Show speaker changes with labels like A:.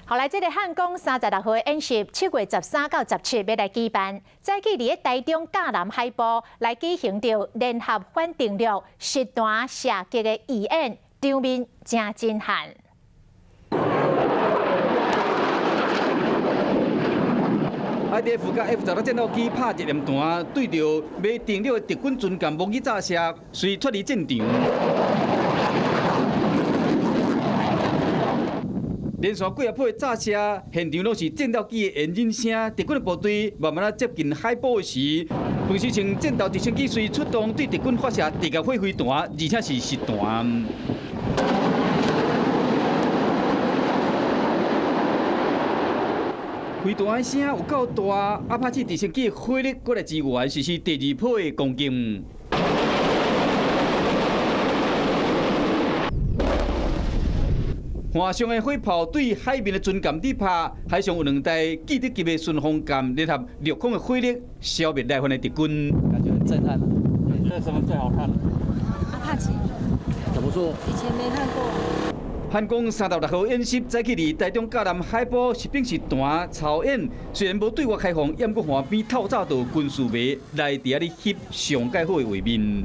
A: 后来，这个汉光36号演习7月13到17要来举办，再去伫台中甲南海部来举行着联合反定律实弹射击的义演，场面真震撼。
B: IDF 甲 F-16战斗机拍一连弹，对着未定了的敌军军舰模拟炸射，随脱离战场。连续几波炸射，现场拢是战斗机的烟引声。敌军的部队慢慢接近海堡时，分时称战斗直升机随出动对敌军发射地下火飞弹，而且是实弹。飞弹的声有够大，阿帕奇直升机的火力过来支援，实施第2波的攻击。岸上的火炮对海面的军舰抵拍，海上有2台记者级的巡防舰联合陆空的火力，消灭来犯的敌军。
C: 感觉很震撼。
D: 这什么最好看？
E: 阿帕奇。
C: 怎么说？
E: 以前没看过。
B: 汉光36号演习早起伫台中甲南海部实兵实弹操演，虽然无对外开放，也搁岸边透早就军事迷来伫遐咧翕上介好的画面。